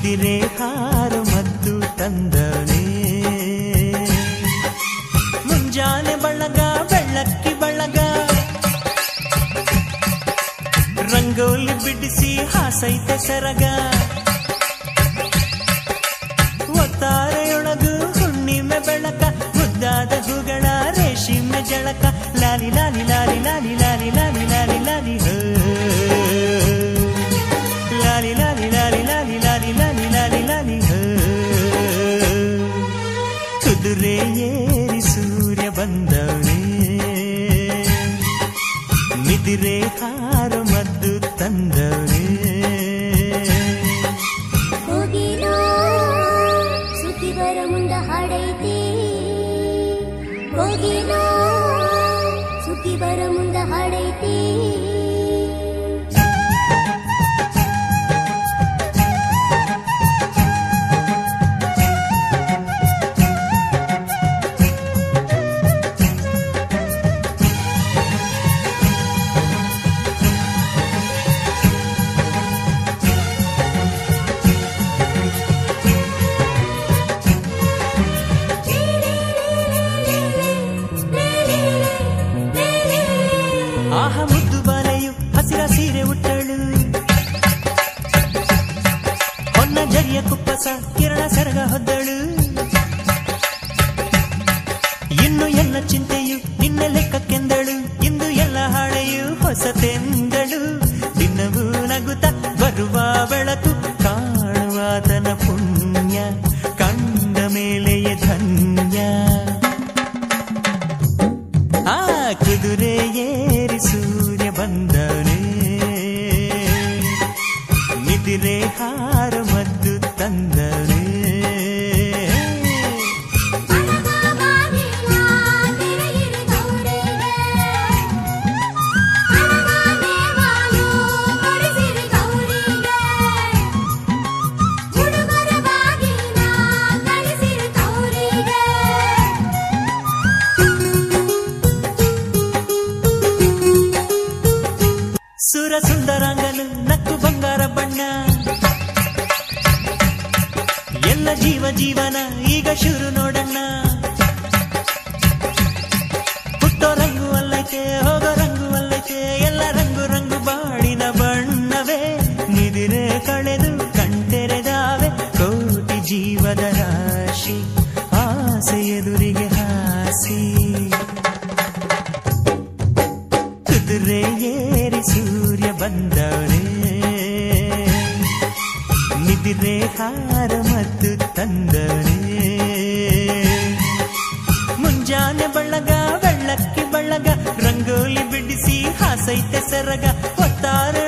ನಿದಿರೆ ಹಾರ ಮದ್ದು ತಂದವನೇ ಮುಂಜಾನೆ ಬಳಗ ಬೆಳ್ಳಕ್ಕಿ ಬಳಗ ರಂಗೋಲಿ ಬಿಡಿಸಿ ಹಾಸೈತೆ ಸರಗ ಒತ್ತಾರೆಯೊಳಗು ಹುಣ್ಣಿಮೆ ಬೆಳಕ ಮುದ್ದಾದ ಹೂಗಳ ರೇಷ್ಮೆ ಜಳಕ ಲಾಲಿ ಲಾಲಿ ಲಾಲಿ ಲಾಲಿ ಲಾಲಿ ಲಾಲಿ ಲಾಲಿ ಲಾಲಿ ಲಾಲಿ ಲಾಲಿ ಲಾಲಿ ಲಾಲಿ ಲಾಲಿ ಲಾಲಿ ಲಾಲಿ ಲಾಲಿ ಕುದುರೆ ಏರಿ ಸೂರ್ಯ ಬಂದವನೇ ನಿದಿರೆ ಹಾರ ಮದ್ದು ತಂದವನೇ ಹೋಗಿನೋ ಸುದ್ದಿ ಬರ ಮುಂದ ಹಾಡೈತಿ ಹೋಗಿನೋ ಸುದ್ದಿ ಬರ ಮುಂದ ಹಾಡೈತಿ ಆಹ ಮುದ್ದು ಬಾಲೆಯು ಹಸಿರ ಸೀರೆ ಉಟ್ಟಳು ಹೊನ್ನ ಜರಿಯ ಕುಪ್ಪಸ ಕಿರಣ ಸೆರಗ ಹೊದ್ದಳು ಇನ್ನು ಎಲ್ಲ ಚಿಂತೆಯು ನಿನ್ನೆ ಲೆಕ್ಕಕ್ಕೆಂದಳು ಇಂದು ಎಲ್ಲ ಹಾಳೆಯು ಹೊಸತೆಂದಳು ದಿನವೂ ನಗುತ್ತ ಬರುವ ಬೆಳಕು ಕಾಣುವಾತನ ಪುಣ್ಯ ಕಂಡ ಮೇಲೆಯೇ ಧನ್ಯ ಆ ಕುದುರೆ ಏರಿ ಸೂರ್ಯ ಬಂದವನೇ ನಿದಿರೆ ಹಾರ ಮದ್ದು ತಂದವನೇ ಸುರ ಸುಂದರಾಂಗನು ನಕ್ಕು ಬಂಗಾರ ಬಣ್ಣ ಎಲ್ಲ ಜೀವ ಜೀವನ ಈಗ ಶುರು ನೋಡಣ್ಣ ಹುಟ್ಟೋ ರಂಗು ಅಲ್ಲೈತೆ ಹೋಗೋ ರಂಗು ಅಲ್ಲೈತೆ ಎಲ್ಲ ರಂಗು ರಂಗು ಬಾಳಿನ ಬಣ್ಣವೇ ನಿದಿರೆ ಕಳೆದು ಕಣ್ತೆರೆದಾವೆ ಕೋಟಿ ಜೀವದ ರಾಶಿ ಆಸೆ ಎದುರಿಗೆ ಹಾಸಿ ಕುದುರೆ ಏರಿ ಸೂರ್ಯ ಬಂದವನೇ ನಿದಿರೆ ಹಾರ ಮದ್ದು ತಂದವನೇ ಮುಂಜಾನೆ ಬಳಗ ಬೆಳ್ಳಕ್ಕಿ ಬಳಗ ರಂಗೋಲಿ ಬಿಡಿಸಿ ಹಾಸೈತೆ ಸರಗ ಒತ್ತಾರೆ